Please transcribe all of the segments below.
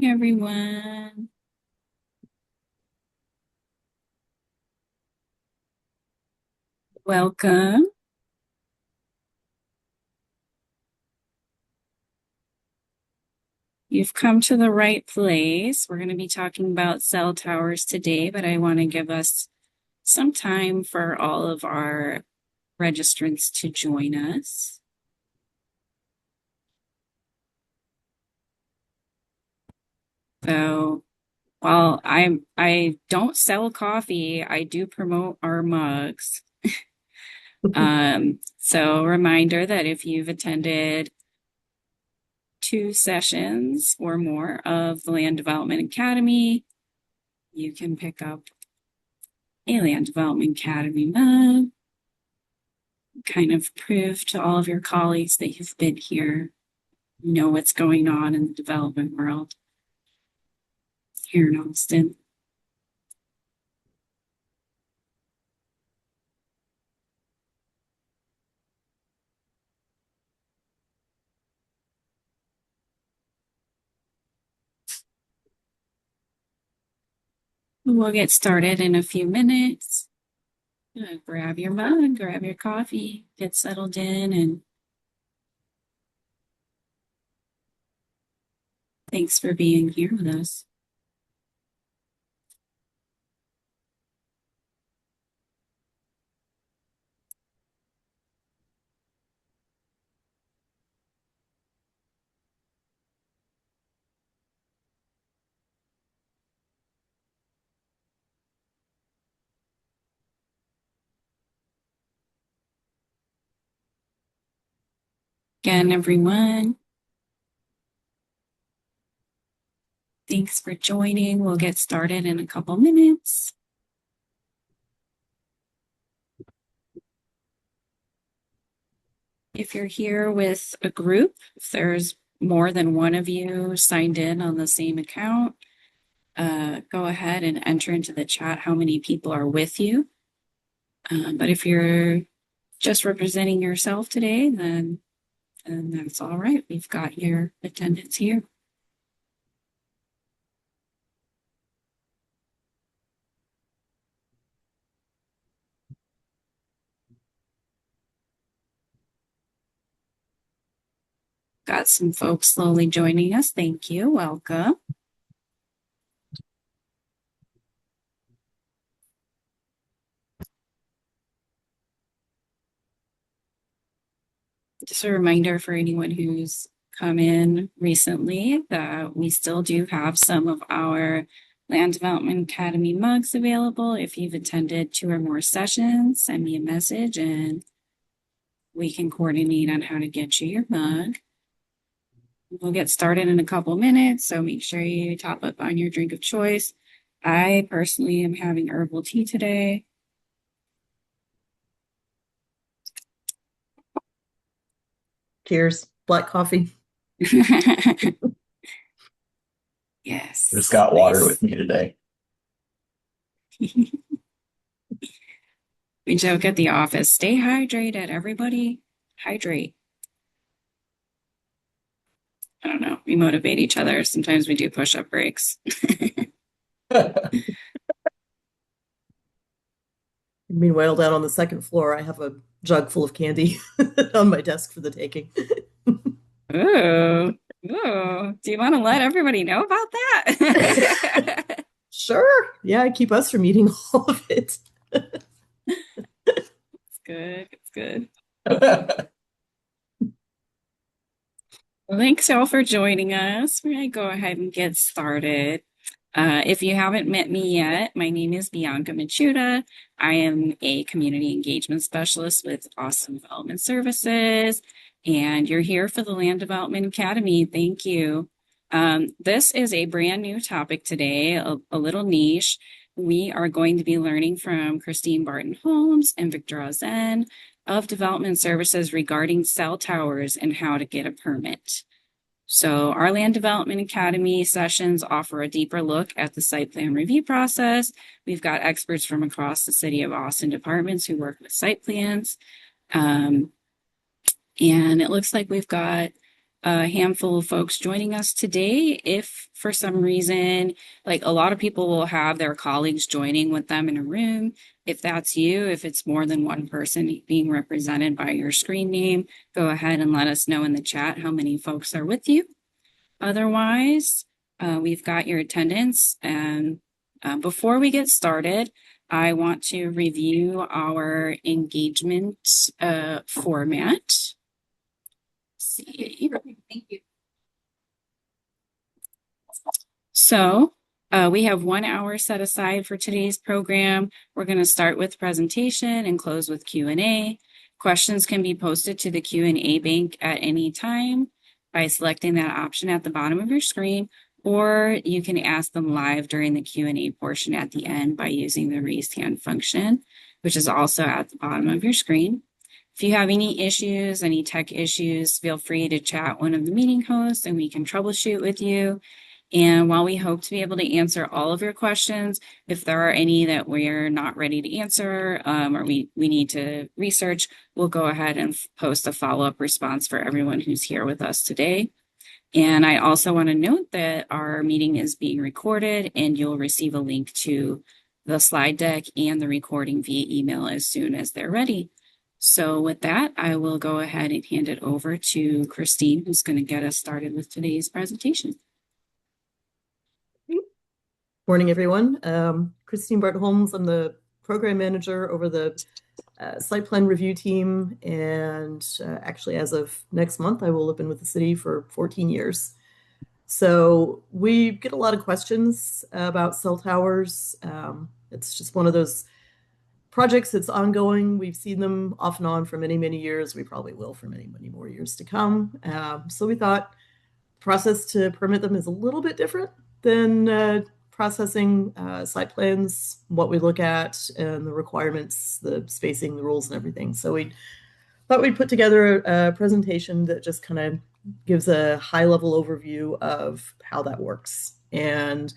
Hey everyone, welcome. You've come to the right place. We're going to be talking about cell towers today, but I want to give us some time for all of our registrants to join us. So while I don't sell coffee, I do promote our mugs. So reminder that if you've attended 2 sessions or more of the Land Development Academy, you can pick up a Land Development Academy mug, kind of prove to all of your colleagues that you've been here, you know what's going on in the development world here in Austin. We'll get started in a few minutes. Grab your mug, grab your coffee, get settled in, and thanks for being here with us. Again, everyone, thanks for joining. We'll get started in a couple minutes. If you're here with a group, if there's more than one of you signed in on the same account, go ahead and enter into the chat how many people are with you. But if you're just representing yourself today, then that's all right. We've got your attendance here. Got some folks slowly joining us. Thank you. Welcome. Just a reminder for anyone who's come in recently that we still do have some of our Land Development Academy mugs available. If you've attended 2 or more sessions, send me a message and we can coordinate on how to get you your mug. We'll get started in a couple minutes, so make sure you top up on your drink of choice. I personally am having herbal tea today. Cheers. Black coffee. Yes. Just got water with me today. We joke at the office, stay hydrated, everybody. Hydrate. I don't know. We motivate each other. Sometimes we do push-up breaks. Meanwhile, down on the second floor, I have a jug full of candy on my desk for the taking. Ooh. Ooh. Do you want to let everybody know about that? Sure. Yeah, keep us from eating all of it. It's good. It's good. Well, thanks all for joining us. We're going to go ahead and get started. If you haven't met me yet, my name is Bianca Machuda. I am a community engagement specialist with Austin Development Services, and you're here for the Land Development Academy. Thank you. This is a brand new topic today, a little niche. We are going to be learning from Christine Barton Holmes and Victor Azen of Development Services regarding cell towers and how to get a permit. So our Land Development Academy sessions offer a deeper look at the site plan review process. We've got experts from across the City of Austin departments who work with site plans. And it looks like we've got a handful of folks joining us today. If for some reason, like a lot of people will have their colleagues joining with them in a room. If that's you, if it's more than one person being represented by your screen name, go ahead and let us know in the chat how many folks are with you. Otherwise, we've got your attendance. And before we get started, I want to review our engagement format. Let's see. Thank you. So we have 1 hour set aside for today's program. We're going to start with presentation and close with Q&A. Questions can be posted to the Q&A bank at any time by selecting that option at the bottom of your screen, or you can ask them live during the Q&A portion at the end by using the raised hand function, which is also at the bottom of your screen. If you have any issues, any tech issues, feel free to chat one of the meeting hosts and we can troubleshoot with you. And while we hope to be able to answer all of your questions, if there are any that we're not ready to answer or we need to research, we'll go ahead and post a follow-up response for everyone who's here with us today. And I also want to note that our meeting is being recorded and you'll receive a link to the slide deck and the recording via email as soon as they're ready. So with that, I will go ahead and hand it over to Christine, who's going to get us started with today's presentation. Morning, everyone. Christine Bart Holmes. I'm the program manager over the site plan review team. And actually, as of next month, I will have been with the city for 14 years. So we get a lot of questions about cell towers. It's just one of those projects that's ongoing. We've seen them off and on for many, many years. We probably will for many, many more years to come. So we thought the process to permit them is a little bit different than processing site plans, what we look at, and the requirements, the spacing, the rules, and everything. So we thought we'd put together a presentation that just kind of gives a high-level overview of how that works. And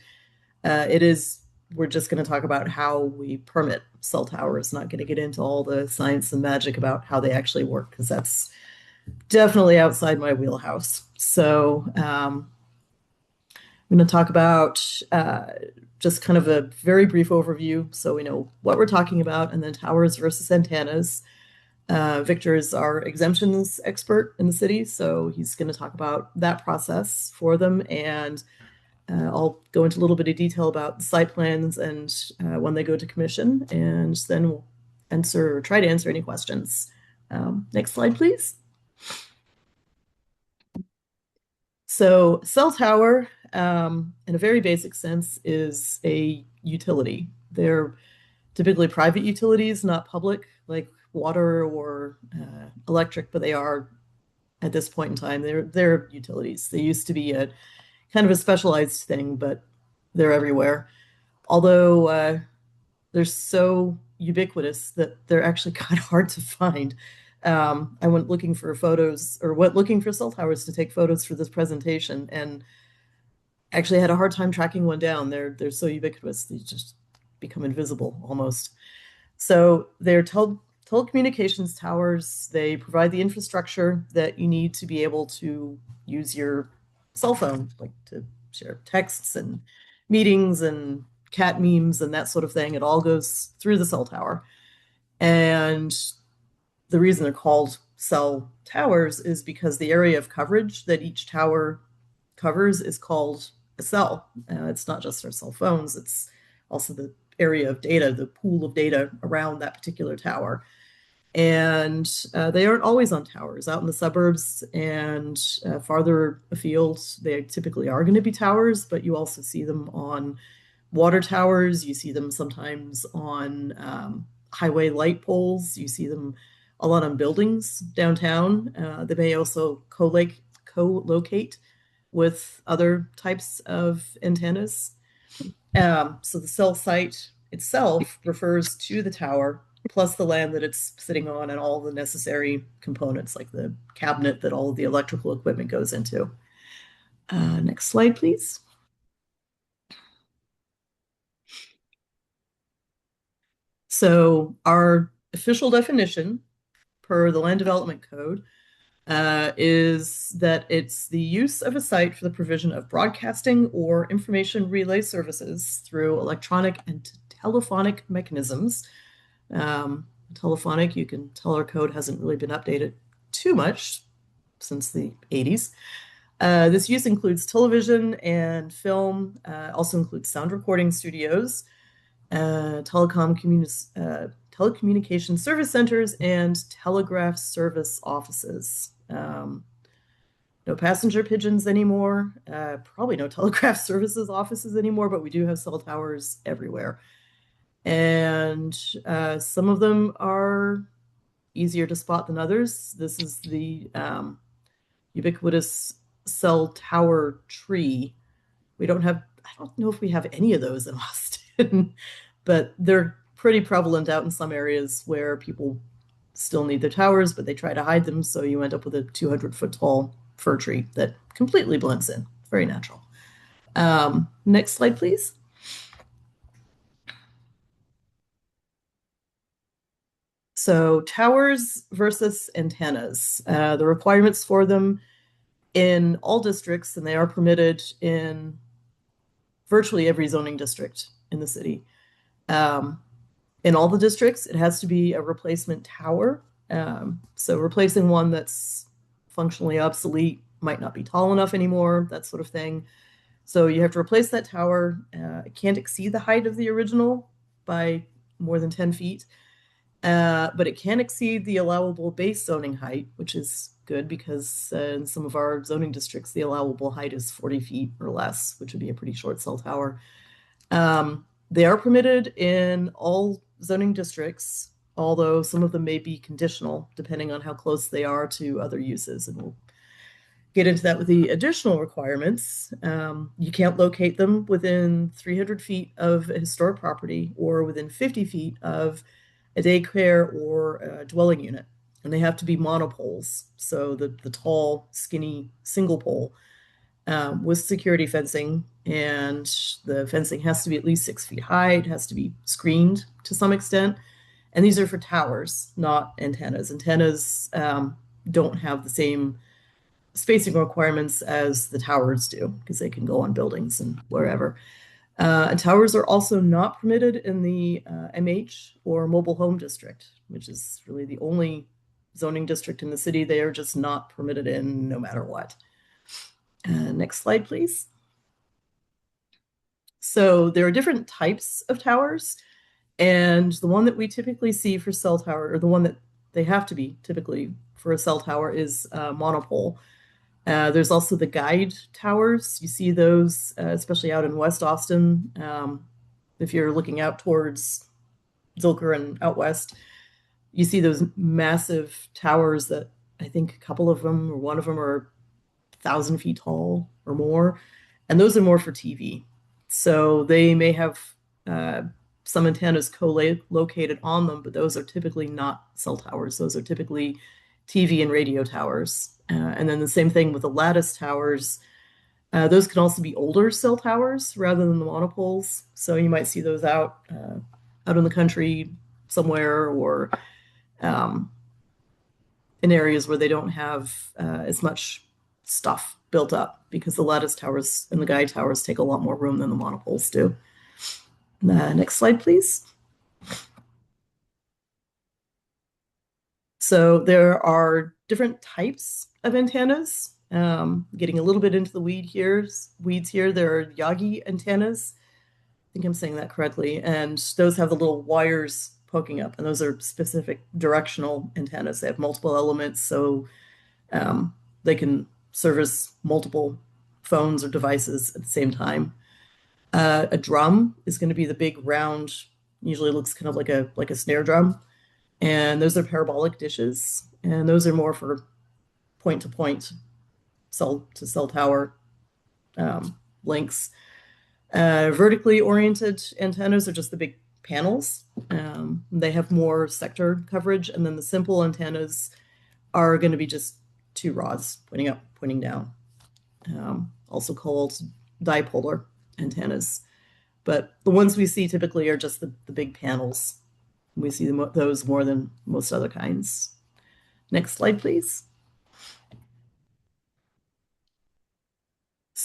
we're just going to talk about how we permit cell towers, not going to get into all the science and magic about how they actually work, because that's definitely outside my wheelhouse. So I'm going to talk about just kind of a very brief overview so we know what we're talking about, and then towers versus antennas. Victor is our exemptions expert in the city, so he's going to talk about that process for them, and I'll go into a little bit of detail about the site plans and when they go to commission, and then we'll try to answer any questions. Next slide, please. So cell tower, in a very basic sense, is a utility. They're typically private utilities, not public, like water or electric, but they are, at this point in time, they're utilities. They used to be a kind of a specialized thing, but they're everywhere. Although they're so ubiquitous that they're actually kind of hard to find. I went looking for photos, or went looking for cell towers to take photos for this presentation, and actually had a hard time tracking one down. They're so ubiquitous, they just become invisible almost. So they're telecommunications towers. They provide the infrastructure that you need to be able to use your cell phone, like to share texts and meetings and cat memes and that sort of thing. It all goes through the cell tower. And the reason they're called cell towers is because the area of coverage that each tower covers is called a cell. It's not just our cell phones, it's also the area of data, the pool of data around that particular tower. And they aren't always on towers. Out in the suburbs and farther afield, they typically are going to be towers, but you also see them on water towers. You see them sometimes on highway light poles. You see them a lot on buildings downtown. They may also co-locate with other types of antennas. So the cell site itself refers to the tower, plus the land that it's sitting on and all the necessary components, like the cabinet that all of the electrical equipment goes into. Next slide, please. So our official definition per the Land Development Code is is that it's the use of a site for the provision of broadcasting or information relay services through electronic and telephonic mechanisms. Telephonic, you can tell our code hasn't really been updated too much since the 80s. This use includes television and film, also includes sound recording studios, telecommunication service centers, and telegraph service offices. No passenger pigeons anymore, probably no telegraph services offices anymore, but we do have cell towers everywhere. And some of them are easier to spot than others. This is the ubiquitous cell tower tree. I don't know if we have any of those in Austin, but they're pretty prevalent out in some areas where people still need their towers, but they try to hide them. So you end up with a 200-foot tall fir tree that completely blends in. Very natural. Next slide, please. So towers versus antennas. The requirements for them in all districts, and they are permitted in virtually every zoning district in the city. In all the districts, it has to be a replacement tower. So replacing one that's functionally obsolete, might not be tall enough anymore, that sort of thing. So you have to replace that tower. It can't exceed the height of the original by more than 10 feet. But it can exceed the allowable base zoning height, which is good because in some of our zoning districts, the allowable height is 40 feet or less, which would be a pretty short cell tower. They are permitted in all zoning districts, although some of them may be conditional depending on how close they are to other uses. And we'll get into that with the additional requirements. You can't locate them within 300 feet of a historic property or within 50 feet of a daycare or a dwelling unit. And they have to be monopoles. So the tall, skinny single pole with security fencing, and the fencing has to be at least 6 feet high. It has to be screened to some extent. And these are for towers, not antennas. Antennas don't have the same spacing requirements as the towers do because they can go on buildings and wherever. And towers are also not permitted in the MH or mobile home district, which is really the only zoning district in the city they are just not permitted in no matter what. Next slide, please. So there are different types of towers, and the one that we typically see for cell tower, or the one that they have to be typically for a cell tower, is monopole. There's also the guide towers. You see those, especially out in West Austin. If you're looking out towards Zilker and out west, you see those massive towers that I think a couple of them or one of them are 1,000 feet tall or more. And those are more for TV. So they may have some antennas co-located on them, but those are typically not cell towers. Those are typically TV and radio towers. And then the same thing with the lattice towers. Those can also be older cell towers rather than the monopoles. So you might see those out in the country somewhere, or in areas where they don't have as much stuff built up, because the lattice towers and the guide towers take a lot more room than the monopoles do. Next slide, please. So there are different types of antennas. Getting a little bit into the weeds here, there are Yagi antennas. I think I'm saying that correctly. And those have the little wires poking up, and those are specific directional antennas. They have multiple elements, so they can service multiple phones or devices at the same time. A drum is going to be the big round, usually looks kind of like a snare drum. And those are parabolic dishes, and those are more for point-to-point, cell-to-cell tower links. Vertically oriented antennas are just the big panels. They have more sector coverage, and then the simple antennas are going to be just two rods pointing up, pointing down, also called dipolar antennas. But the ones we see typically are just the big panels. We see those more than most other kinds. Next slide, please.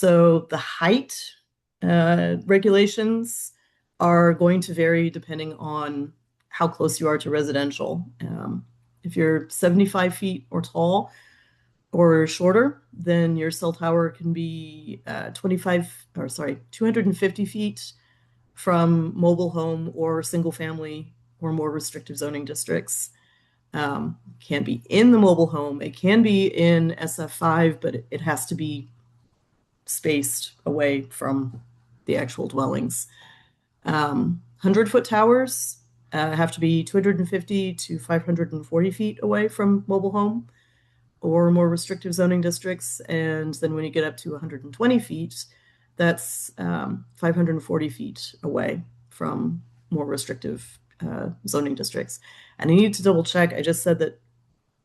So the height regulations are going to vary depending on how close you are to residential. If you're 75 feet or tall or shorter, then your cell tower can be 250 feet from mobile home or single family or more restrictive zoning districts. Can be in the mobile home. It can be in SF5, but it has to be spaced away from the actual dwellings. 100-foot towers have to be 250 to 540 feet away from mobile home or more restrictive zoning districts. And then when you get up to 120 feet, that's 540 feet away from more restrictive zoning districts. And I need to double check. I just said that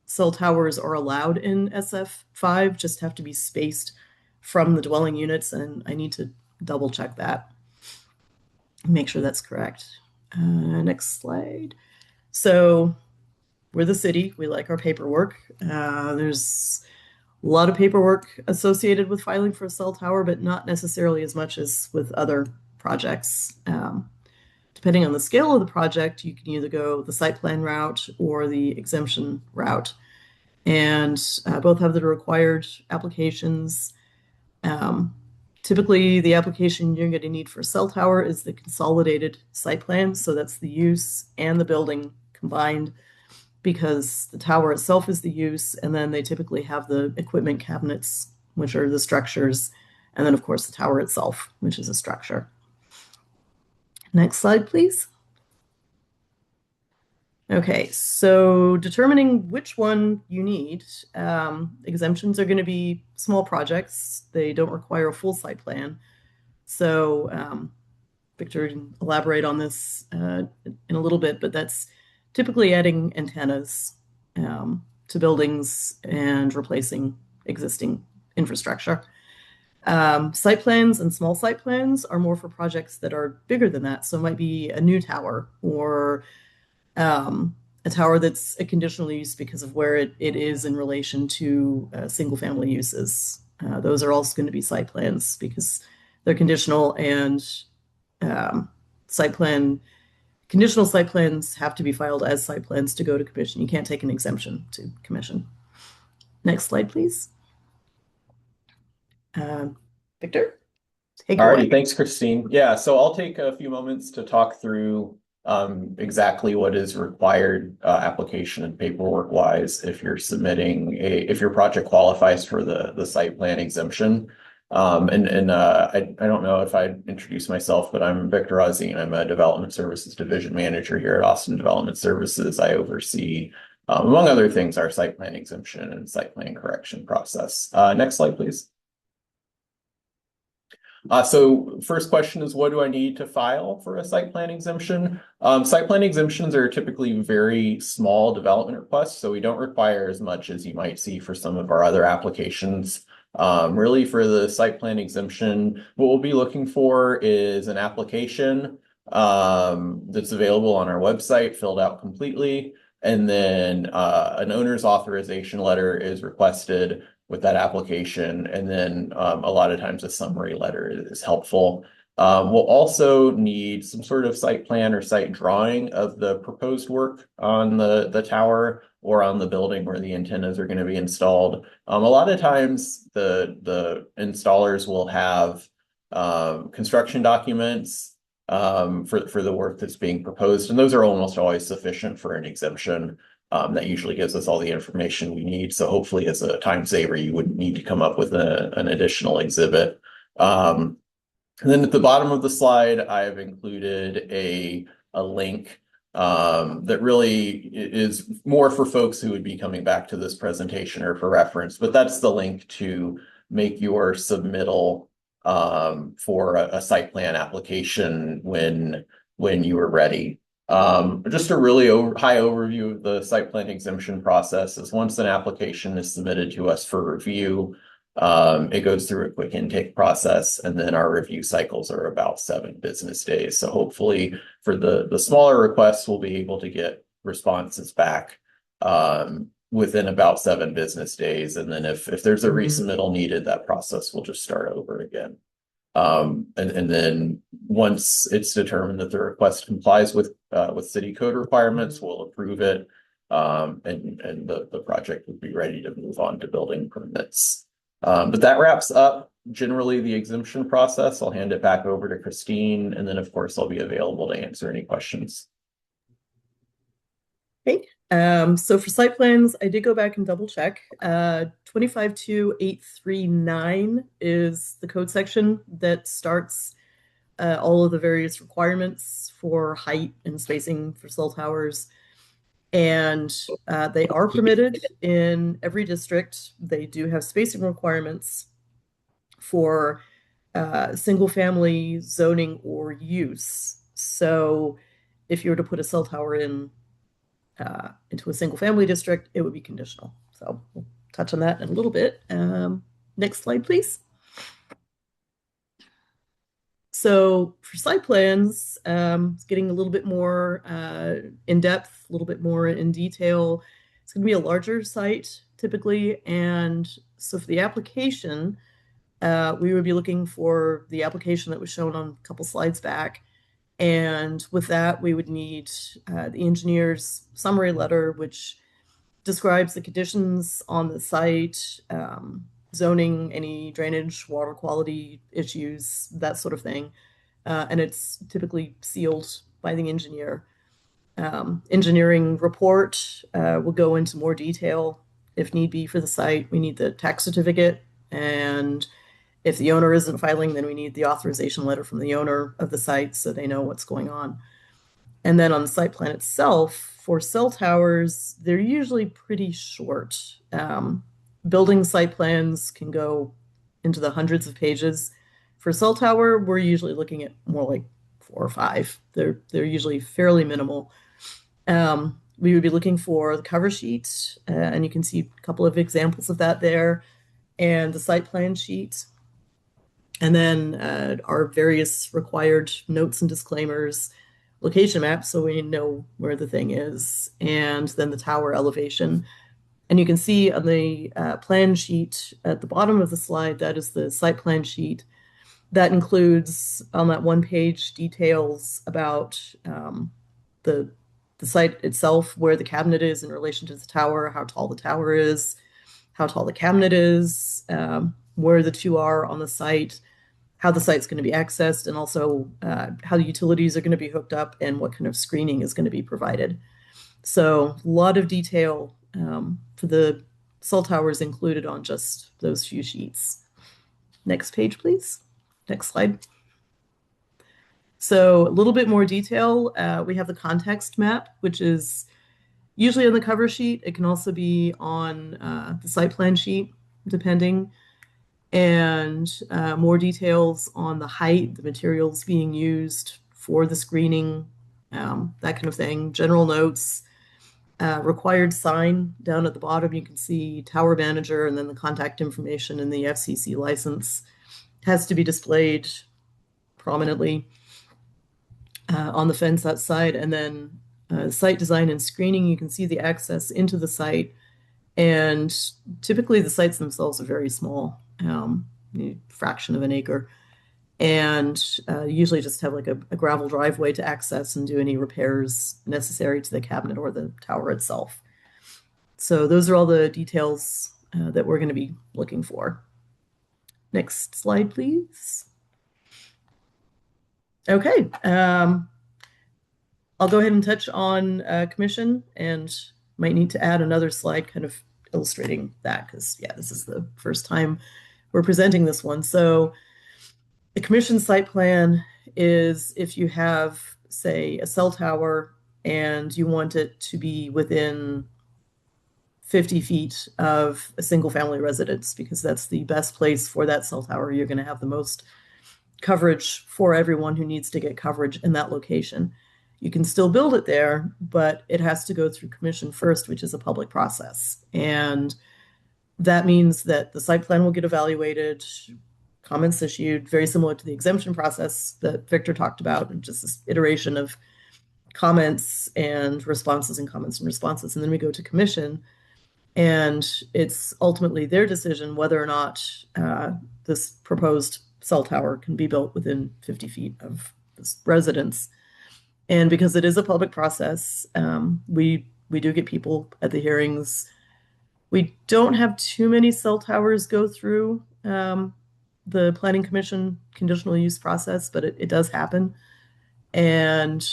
cell towers are allowed in SF5, just have to be spaced from the dwelling units, and I need to double check that. Make sure that's correct. Next slide. So we're the city. We like our paperwork. There's a lot of paperwork associated with filing for a cell tower, but not necessarily as much as with other projects. Depending on the scale of the project, you can either go the site plan route or the exemption route. And both have the required applications. Typically, the application you're going to need for a cell tower is the consolidated site plan. So that's the use and the building combined, because the tower itself is the use, and then they typically have the equipment cabinets, which are the structures, and then, of course, the tower itself, which is a structure. Next slide, please. Okay, so determining which one you need. Exemptions are going to be small projects. They don't require a full site plan. So Victor can elaborate on this in a little bit, but that's typically adding antennas to buildings and replacing existing infrastructure. Site plans and small site plans are more for projects that are bigger than that. So it might be a new tower or a tower that's a conditional use because of where it is in relation to single family uses. Those are also going to be site plans because they're conditional, and conditional site plans have to be filed as site plans to go to commission. You can't take an exemption to commission. Next slide, please. Victor, take it All right, away. thanks, Christine. Yeah, so I'll take a few moments to talk through exactly what is required application and paperwork wise if you're submitting if your project qualifies for the site plan exemption. I don't know if I introduced myself, but I'm Victor Ozine. I'm a Development Services Division Manager here at Austin Development Services. I oversee, among other things, our site plan exemption and site plan correction process. Next slide, please. So first question is, what do I need to file for a site plan exemption? Site plan exemptions are typically very small development requests, so we don't require as much as you might see for some of our other applications. Really, for the site plan exemption, what we'll be looking for is an application that's available on our website, filled out completely, and then an owner's authorization letter is requested with that application, and then a lot of times a summary letter is helpful. We'll also need some sort of site plan or site drawing of the proposed work on the tower or on the building where the antennas are going to be installed. A lot of times the installers will have construction documents for the work that's being proposed, and those are almost always sufficient for an exemption. That usually gives us all the information we need. So hopefully as a time saver, you wouldn't need to come up with an additional exhibit. And then at the bottom of the slide, I've included a link that really is more for folks who would be coming back to this presentation or for reference, but that's the link to make your submittal for a site plan application when you are ready. Just a really high overview of the site plan exemption process is once an application is submitted to us for review, it goes through a quick intake process, and then our review cycles are about 7 business days. So hopefully for the smaller requests, we'll be able to get responses back within about 7 business days. And then if there's a Mhm. resubmittal needed, that process will just start over again. And then once it's determined that the request complies with city code requirements, we'll approve it. And the project would be ready to move on to building permits. But that wraps up generally the exemption process. I'll hand it back over to Christine, and then of course I'll be available to answer any questions. Okay. So for site plans, I did go back and double check. 252839 is the code section that starts all of the various requirements for height and spacing for cell towers. And they are permitted in every district. They do have spacing requirements for single family zoning or use. So if you were to put a cell tower into a single family district, it would be conditional. So we'll touch on that in a little bit. Next slide, please. So for site plans, it's getting a little bit more in depth, a little bit more in detail. It's going to be a larger site typically. And so for the application, we would be looking for the application that was shown on a couple slides back. And with that, we would need the engineer's summary letter, which describes the conditions on the site, zoning, any drainage, water quality issues, that sort of thing. And it's typically sealed by the engineer. Engineering report will go into more detail if need be for the site. We need the tax certificate, and if the owner isn't filing, then we need the authorization letter from the owner of the site so they know what's going on. And then on the site plan itself, for cell towers, they're usually pretty short. Building site plans can go into the hundreds of pages. For cell tower, we're usually looking at more like 4 or 5. They're usually fairly minimal. We would be looking for the cover sheet, and you can see a couple of examples of that there, and the site plan sheet. And then our various required notes and disclaimers, location map, so we know where the thing is, and then the tower elevation. And you can see on the plan sheet at the bottom of the slide, that is the site plan sheet. That includes on that one page details about the site itself, where the cabinet is in relation to the tower, how tall the tower is, how tall the cabinet is, where the two are on the site, how the site's going to be accessed, and also how the utilities are going to be hooked up and what kind of screening is going to be provided. So a lot of detail for the cell towers included on just those few sheets. Next page, please. Next slide. So a little bit more detail. We have the context map, which is usually on the cover sheet. It can also be on the site plan sheet, depending. And more details on the height, the materials being used for the screening, that kind of thing. General notes, required sign down at the bottom. You can see tower manager, and then the contact information and the FCC license has to be displayed prominently on the fence outside. And then site design and screening, you can see the access into the site. And typically the sites themselves are very small, a fraction of an acre, and usually just have like a gravel driveway to access and do any repairs necessary to the cabinet or the tower itself. So those are all the details that we're going to be looking for. Next slide, please. Okay. I'll go ahead and touch on commission, and might need to add another slide kind of illustrating that, because yeah, this is the first time we're presenting this one. So the commission site plan is if you have, say, a cell tower and you want it to be within 50 feet of a single family residence, because that's the best place for that cell tower. You're going to have the most coverage for everyone who needs to get coverage in that location. You can still build it there, but it has to go through commission first, which is a public process. And that means that the site plan will get evaluated, comments issued, very similar to the exemption process that Victor talked about, and just this iteration of comments and responses and comments and responses. And then we go to commission. And it's ultimately their decision whether or not this proposed cell tower can be built within 50 feet of this residence. And because it is a public process, we do get people at the hearings. We don't have too many cell towers go through the Planning Commission conditional use process, but it does happen. And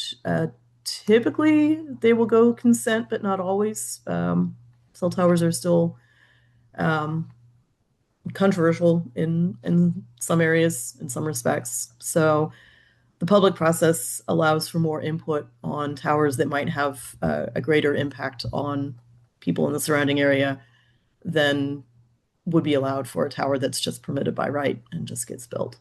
typically they will go consent, but not always. Cell towers are still um, controversial in some areas, in some respects. So the public process allows for more input on towers that might have a greater impact on people in the surrounding area than would be allowed for a tower that's just permitted by right and just gets built.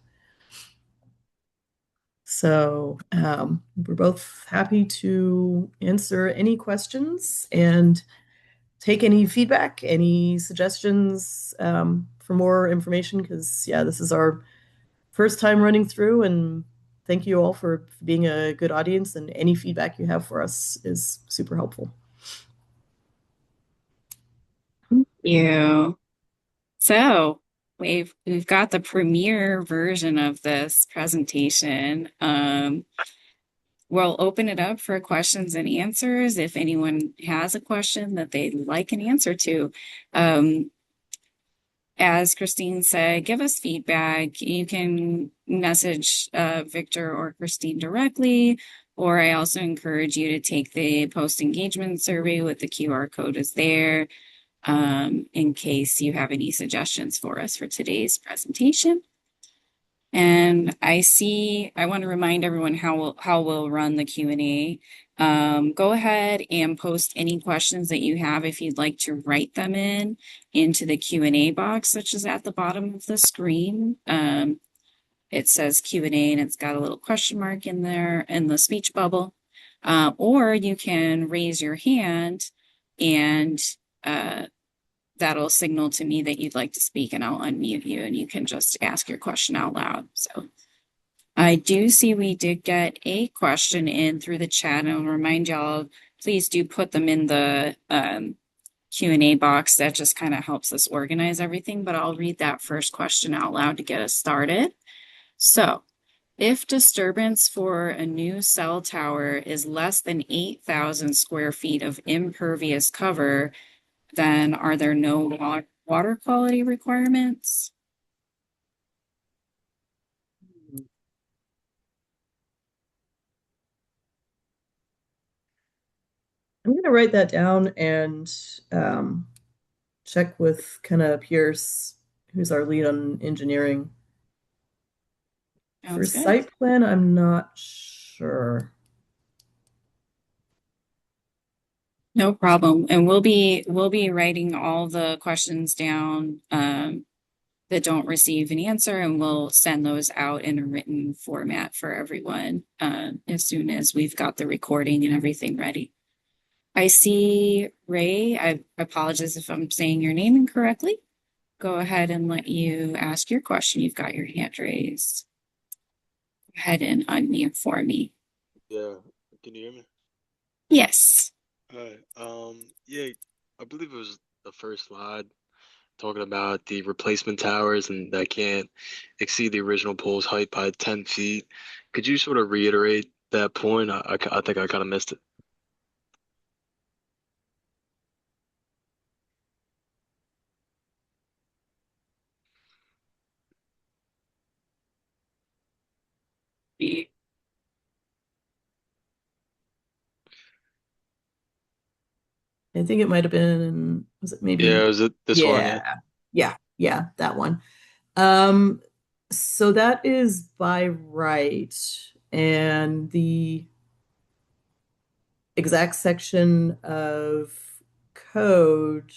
So we're both happy to answer any questions and take any feedback, any suggestions for more information, because yeah, this is our first time running through, and thank you all for being a good audience, and any feedback you have for us is super helpful. You. So we've got the premiere version of this presentation. We'll open it up for questions and answers. If anyone has a question that they'd like an answer to, as Christine said, give us feedback. You can message Victor or Christine directly, or I also encourage you to take the post engagement survey with the QR code is there, in case you have any suggestions for us for today's presentation. And I want to remind everyone how we'll run the Q&A. Go ahead and post any questions that you have if you'd like to write them into the Q&A box, which is at the bottom of the screen. It says Q&A and it's got a little question mark in there in the speech bubble. Or you can raise your hand and that'll signal to me that you'd like to speak and I'll unmute you and you can just ask your question out loud. So I do see we did get a question in through the chat, and I'll remind y'all, please do put them in the Q&A box. That just kind of helps us organize everything, but I'll read that first question out loud to get us started. So, if disturbance for a new cell tower is less than 8,000 square feet of impervious cover, then are there no water quality requirements? I'm going to write that down and check with Kenna Pierce, who's our lead on engineering. For Sounds good. site plan, I'm not sure. No problem. And we'll be writing all the questions down that don't receive an answer, and we'll send those out in a written format for everyone as soon as we've got the recording and everything ready. I see Ray. I apologize if I'm saying your name incorrectly. Go ahead and let you ask your question. You've got your hand raised. Go ahead and unmute for me. Yeah, can you hear me? Yes. Alright, yeah, I believe it was the first slide talking about the replacement towers and that can't exceed the original pole's height by 10 feet. Could you sort of reiterate that point? I think I kind of missed it. I think it might have been, was it maybe? Yeah, was it this one? Yeah, that one. So that is by right, and the exact section of code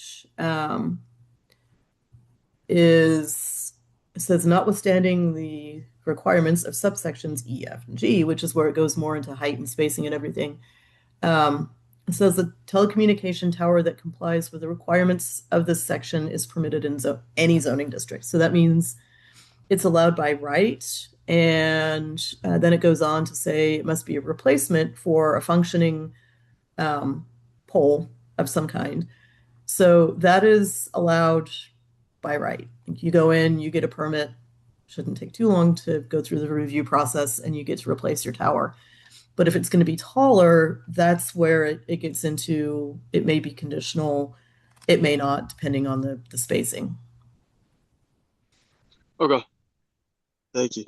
is says notwithstanding the requirements of subsections E, F, and G, which is where it goes more into height and spacing and everything. It says the telecommunication tower that complies with the requirements of this section is permitted in any zoning district. So that means it's allowed by right. And then it goes on to say it must be a replacement for a functioning pole of some kind. So that is allowed by right. You go in, you get a permit, shouldn't take too long to go through the review process, and you get to replace your tower. But if it's going to be taller, that's where it gets into, it may be conditional, it may not, depending on the spacing. Okay, thank you.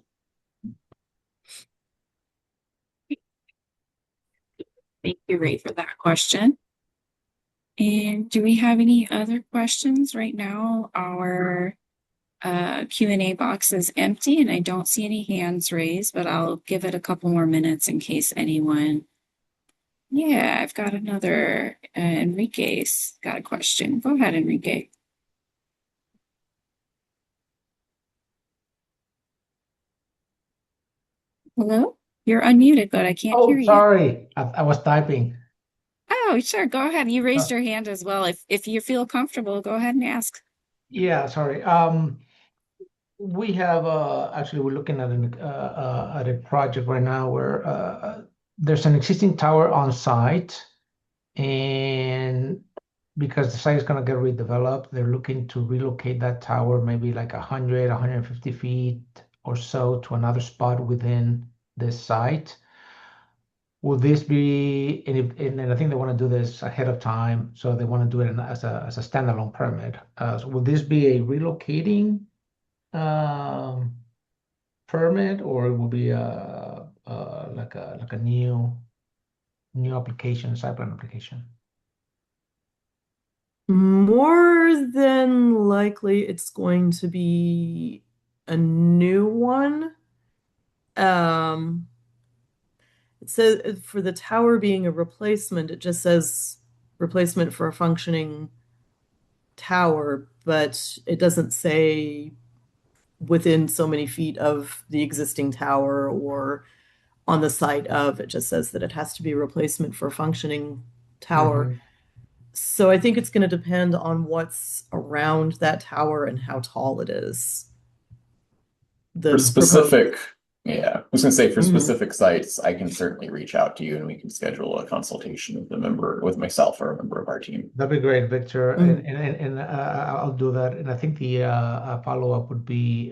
Thank you, Ray, for that question. And do we have any other questions right now? Our Q&A box is empty and I don't see any hands raised, but I'll give it a couple more minutes in case anyone. Yeah, I've got another. Enrique's got a question. Go ahead, Enrique. Hello? You're unmuted, but I can't hear Oh, you. sorry. I was typing. Oh, sure. Go ahead. You raised Uh, your hand as well. If you feel comfortable, go ahead and ask. yeah, sorry. We have actually we're looking at a project right now where there's an existing tower on site, and because the site is going to get redeveloped, they're looking to relocate that tower maybe like 100, 150 feet or so to another spot within this site. Will this be, and I think they want to do this ahead of time, so they want to do it as a standalone permit. So will this be a relocating um, permit, or it will be like a new application, site plan application? More than likely, it's going to be a new one. It says for the tower being a replacement, it just says replacement for a functioning tower, but it doesn't say within so many feet of the existing tower or on the site of. It just says that it has to be a replacement for a functioning tower. Mhm. So I think it's going to depend on what's around that tower and how tall it is. For The specific, yeah, I was gonna say for Mhm. specific sites, I can certainly reach out to you and we can schedule a consultation with with myself or a member of our team. That'd be great, Victor, Mhm. and I'll do that. And I think the follow-up would be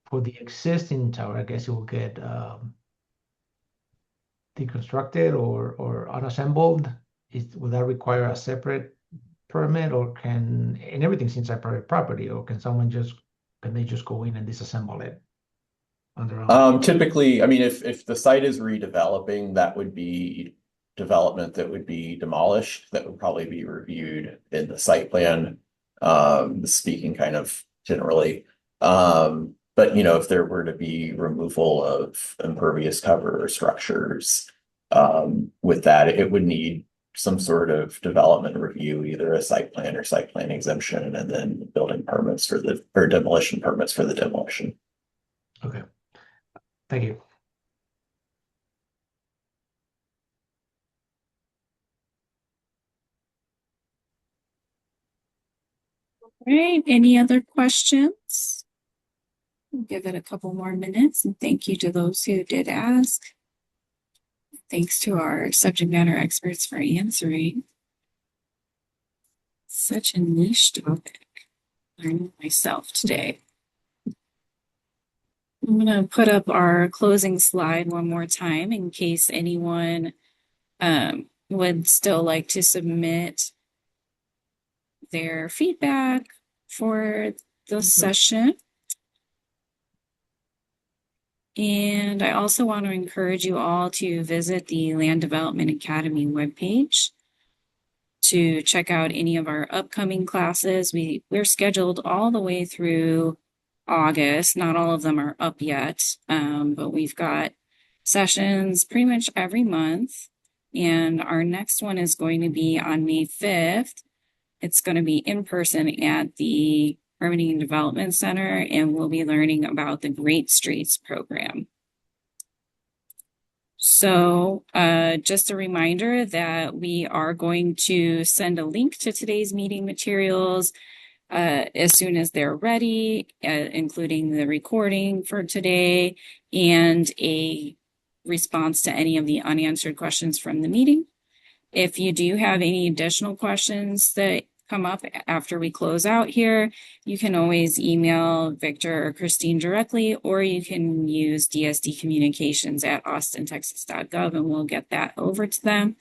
for the existing tower. I guess it will get deconstructed or unassembled. Will that require a separate permit, or and everything's inside private property, or can they just go in and disassemble it on their own? Typically, I mean, if the site is redeveloping, that would be development that would be demolished, that would probably be reviewed in the site plan. Speaking kind of generally. But if there were to be removal of impervious cover or structures, with that, it would need some sort of development review, either a site plan or site plan exemption, and then building permits or demolition permits for the demolition. Okay, thank you. All right. Any other questions? We'll give it a couple more minutes, and thank you to those who did ask. Thanks to our subject matter experts for answering. Such a niche topic. Learning myself today. I'm going to put up our closing slide one more time in case anyone would still like to submit their feedback for the session. And I also want to encourage you all to visit the Land Development Academy webpage to check out any of our upcoming classes. We're scheduled all the way through August. Not all of them are up yet, but we've got sessions pretty much every month. And our next one is going to be on May 5th. It's going to be in person at the Permitting and Development Center, and we'll be learning about the Great Streets program. So just a reminder that we are going to send a link to today's meeting materials as soon as they're ready, including the recording for today and a response to any of the unanswered questions from the meeting. If you do have any additional questions that come up after we close out here, you can always email Victor or Christine directly, or you can use dsdcommunications@austintexas.gov and we'll get that over to them.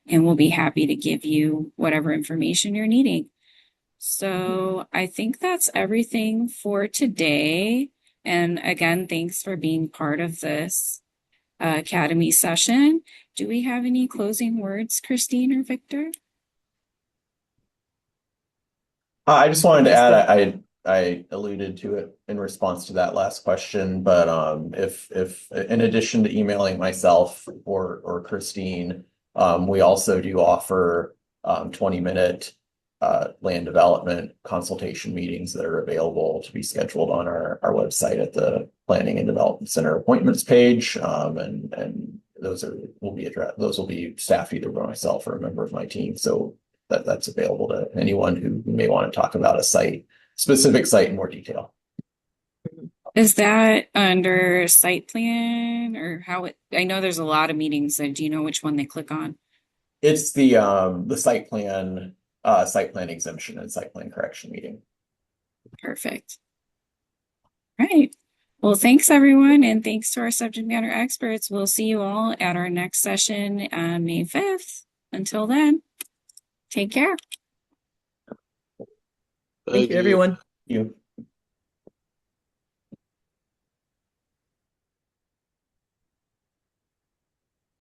And we'll be happy to give you whatever information you're needing. So I think that's everything for today. And again, thanks for being part of this Academy session. Do we have any closing words, Christine or Victor? I just wanted to add, I alluded to it in response to that last question, but if in addition to emailing myself or Christine, we also do offer 20-minute land development consultation meetings that are available to be scheduled on our website at the Planning and Development Center appointments page, and those will be staffed either by myself or a member of my team. So that's available to anyone who may want to talk about a specific site in more detail. Is that under site plan or how it, I know there's a lot of meetings, so do you know which one they click on? It's the site plan exemption and site plan correction meeting. Perfect. Right. Well, thanks everyone, and thanks to our subject matter experts. We'll see you all at our next session on May 5th. Until then, take care. Thank you, everyone. You.